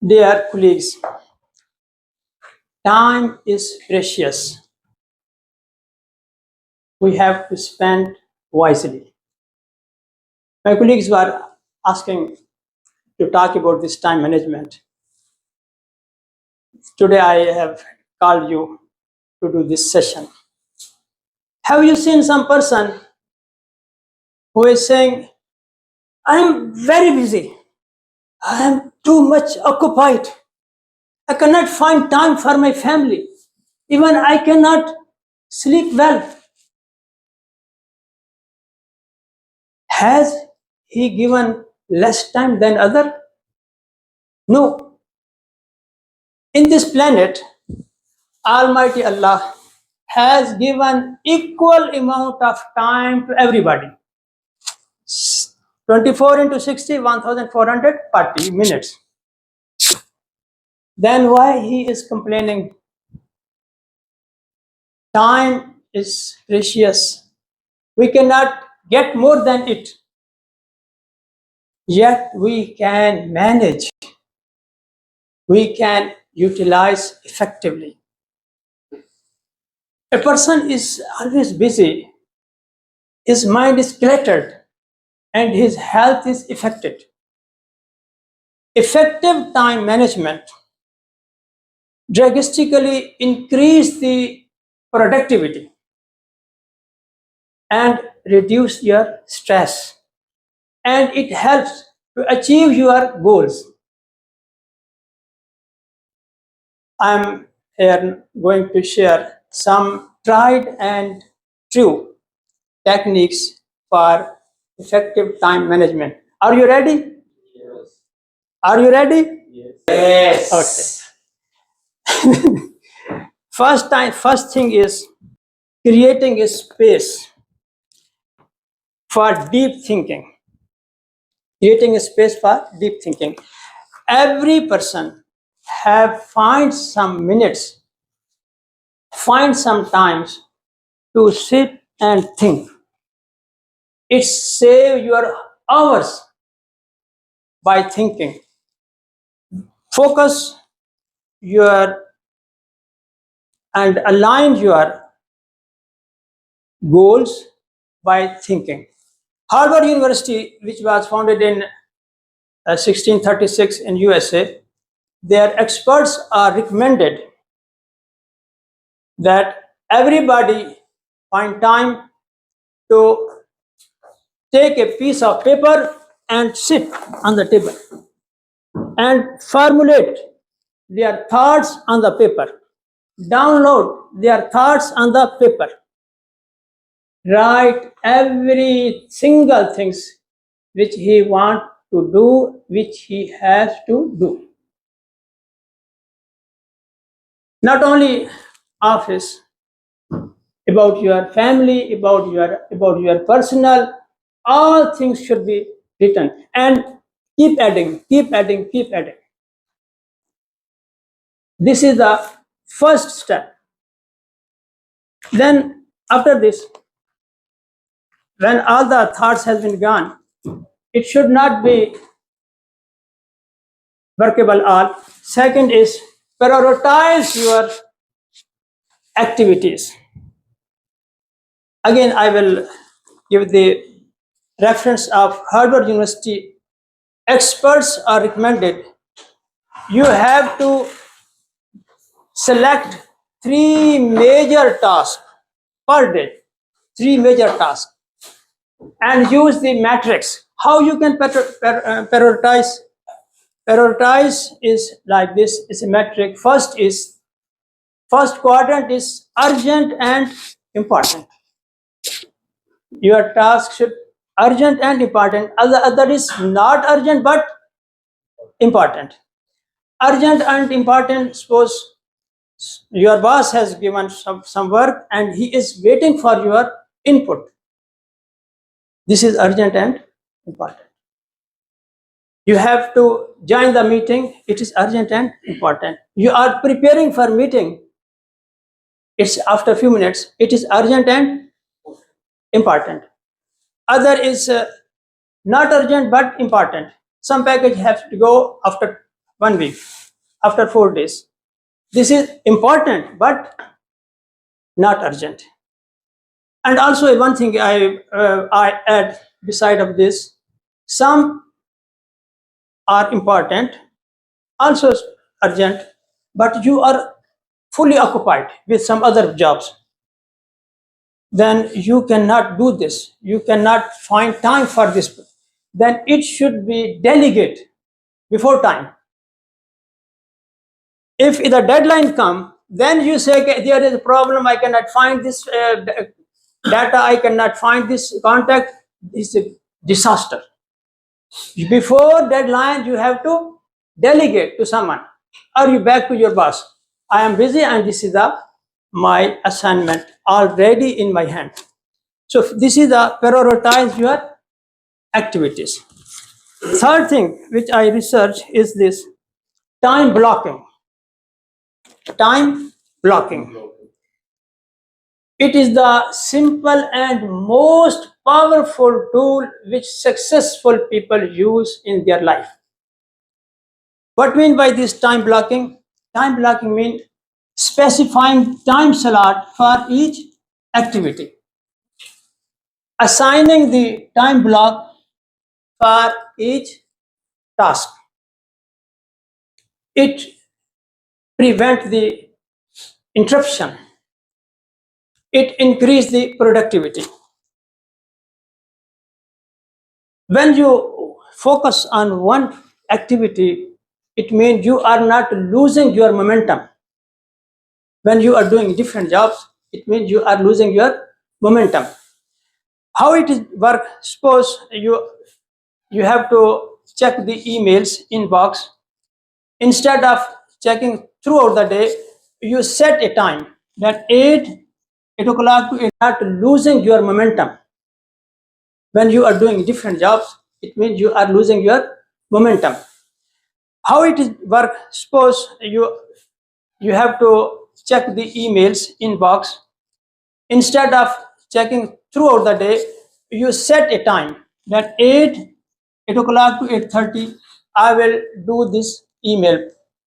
Dear colleagues, time is precious. We have to spend wisely. My colleagues were asking to talk about this time management. Today I have called you to do this session. Have you seen some person who is saying, I am very busy. I am too much occupied. I cannot find time for my family. Even I cannot sleep well. Has he given less time than other? No. In this planet, Almighty Allah has given equal amount of time to everybody. 24 into 60, 1440 minutes. Then why he is complaining? Time is precious. We cannot get more than it. Yet we can manage. We can utilize effectively. A person is always busy. His mind is cluttered and his health is affected. Effective time management drastically increase the productivity and reduce your stress, and it helps to achieve your goals. I'm here going to share some tried and true techniques for effective time management. Are you ready? Yes. Are you ready? Yes. Okay. First thing is creating a space for deep thinking. Creating a space for deep thinking. Every person have find some minutes, find some times to sit and think. It save your hours by thinking. Focus your and align your goals by thinking. Harvard University, which was founded in 1636 in USA, their experts are recommended that everybody find time to take a piece of paper and sit on the table and formulate their thoughts on the paper. Download their thoughts on the paper. Write every single things which he want to do, which he has to do. Not only office, about your family, about your personal, all things should be written and keep adding, keep adding, keep adding. This is the first step. Then after this, when all the thoughts has been gone, it should not be workable all. Second is prioritize your activities. Again, I will give the reference of Harvard University. Experts are recommended. You have to select 3 major tasks per day, 3 major tasks, and use the matrix. How you can prioritize? Prioritize is like this. It's a metric. First quadrant is urgent and important. Your task should urgent and important. Other is not urgent but important. Urgent and important. Suppose your boss has given some work and he is waiting for your input. This is urgent and important. You have to join the meeting. It is urgent and important. You are preparing for meeting. It's after a few minutes. It is urgent and important. Other is not urgent but important. Some package has to go after 1 week, after 4 days. This is important, but not urgent. And also one thing I add beside of this, some are important, also urgent, but you are fully occupied with some other jobs. Then you cannot do this. You cannot find time for this. Then it should be delegate before time. If the deadline come, then you say, "Okay, there is a problem. I cannot find this data. I cannot find this contact." It's a disaster. Before deadline, you have to delegate to someone, or you back to your boss. I am busy, and this is my assignment already in my hand. So this is the prioritize your activities. Third thing which I research is this time blocking. Time blocking. It is the simple and most powerful tool which successful people use in their life. What I mean by this time blocking? Time blocking means specifying time slot for each activity. Assigning the time block for each task. It prevents the interruption. It increases the productivity. When you focus on one activity, it means you are not losing your momentum. When you are doing different jobs, it means you are losing your momentum. How it is work? Suppose you have to check the emails inbox. Instead of checking throughout the day, you set a time that 8 o'clock to 8, not losing your momentum. When you are doing different jobs, it means you are losing your momentum. How it is work? Suppose you have to check the emails inbox. Instead of checking throughout the day, you set a time that 8 o'clock to 8:30, I will do this email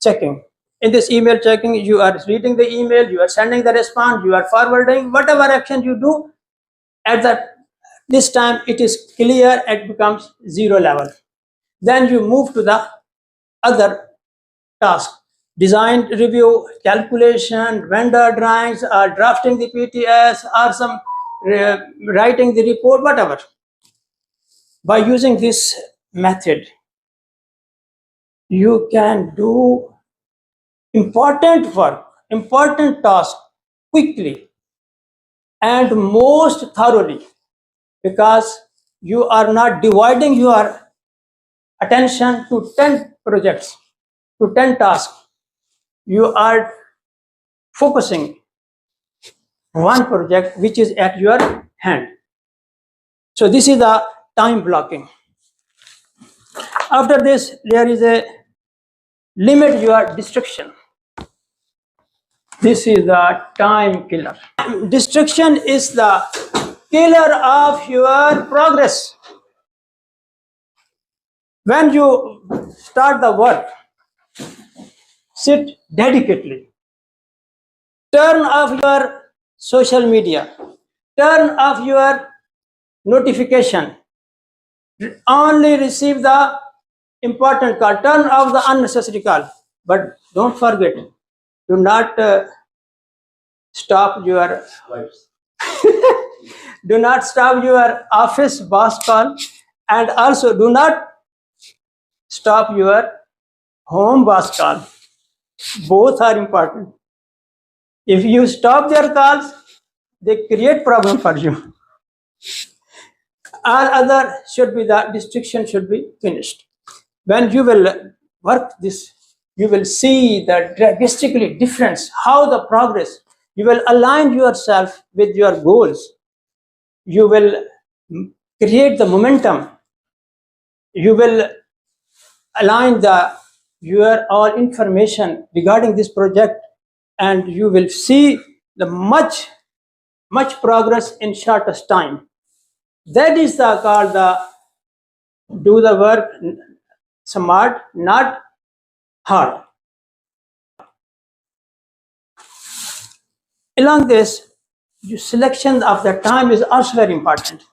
checking. In this email checking, you are reading the email, you are sending the response, you are forwarding, whatever action you do, at this time it is clear, it becomes zero level. Then you move to the other task. Design review, calculation, vendor drawings, or drafting the PTS, or some writing the report, whatever. By using this method, you can do important work, important task quickly and most thoroughly, because you are not dividing your attention to 10 projects, to 10 tasks. You are focusing one project which is at your hand. So this is the time blocking. After this, there is a limit your distraction. This is the time killer. Distraction is the killer of your progress. When you start the work, sit dedicatedly. Turn off your social media. Turn off your notification. Only receive the important call. Turn off the unnecessary call. But don't forget, do not stop your do not stop your office boss call, and also do not stop your home boss call. Both are important. If you stop their calls, they create problem for you. All other should be, the distraction should be finished. When you will work this, you will see the drastically difference, how the progress. You will align yourself with your goals. You will create the momentum. You will align your all information regarding this project, and you will see the much progress in shortest time. That is called the do the work smart, not hard. Along this, your selection of the time is also very important.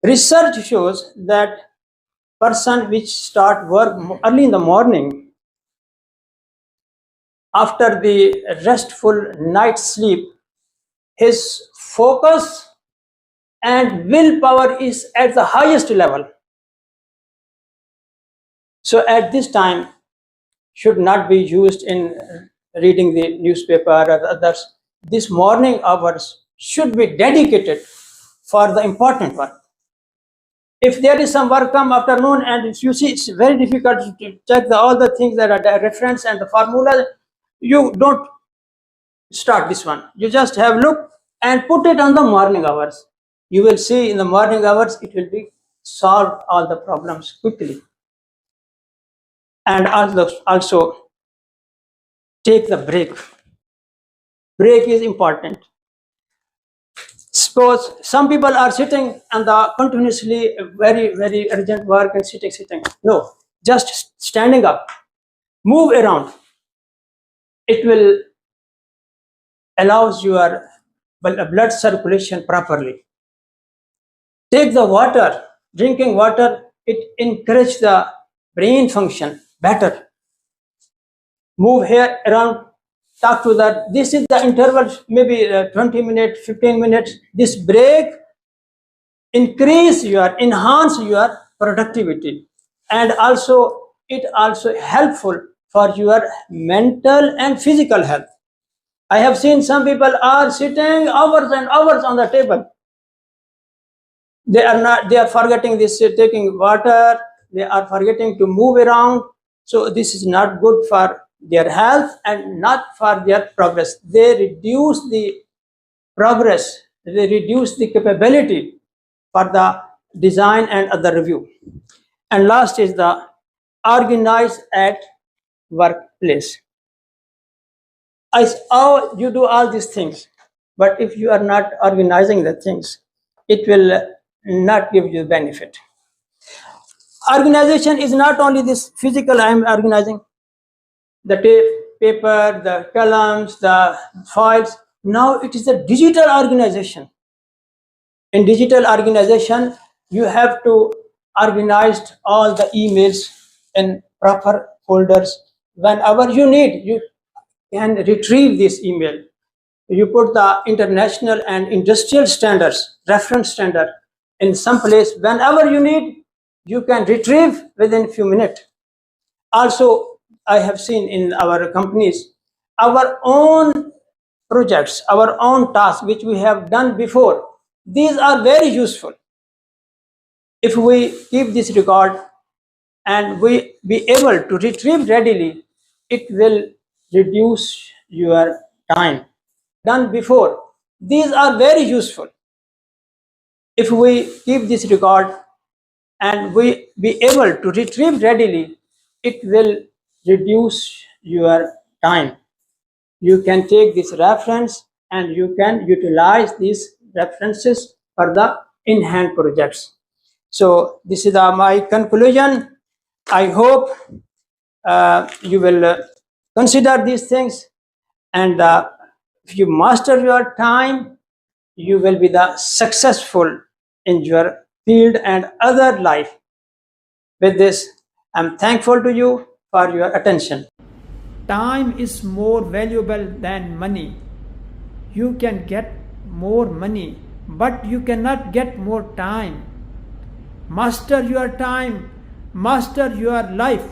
Research shows that person which start work early in the morning after the restful night sleep, his focus and willpower is at the highest level. So at this time should not be used in reading the newspaper or others. This morning hours should be dedicated for the important work. If there is some work come afternoon and you see it's very difficult to check all the things that are the reference and the formula, you don't start this one. You just have look and put it on the morning hours. You will see in the morning hours it will be solved all the problems quickly. And also take the break. Break is important. Suppose some people are sitting and the continuously very urgent work and sitting. No, just standing up, move around. It will allows your blood circulation properly. Take the water, drinking water, it encourages the brain function better. Move here around, talk to that. This is the interval, maybe 20 minutes, 15 minutes. This break enhance your productivity, and also it also helpful for your mental and physical health. I have seen some people are sitting hours and hours on the table. They are forgetting this, taking water, they are forgetting to move around. So this is not good for their health and not for their progress. They reduce the progress, they reduce the capability for the design and other review. And last is the organize at workplace. You do all these things, but if you are not organizing the things, it will not give you benefit. Organization is not only this physical, I am organizing the paper, the columns, the files. Now it is a digital organization. In digital organization, you have to organize all the emails in proper folders. Whenever you need, you can retrieve this email. You put the international and industrial standards, reference standard in some place. Whenever you need, you can retrieve within a few minutes. Also, I have seen in our companies, our own projects, our own tasks, which we have done before, these are very useful. If we keep this record and we be able to retrieve readily, it will reduce your time. Done before, these are very useful. If we keep this record and we be able to retrieve readily, it will reduce your time. You can take this reference and you can utilize these references for the in-hand projects. So this is my conclusion. I hope you will consider these things, and if you master your time, you will be the successful in your field and other life. With this, I'm thankful to you for your attention. Time is more valuable than money. You can get more money, but you cannot get more time. Master your time, master your life.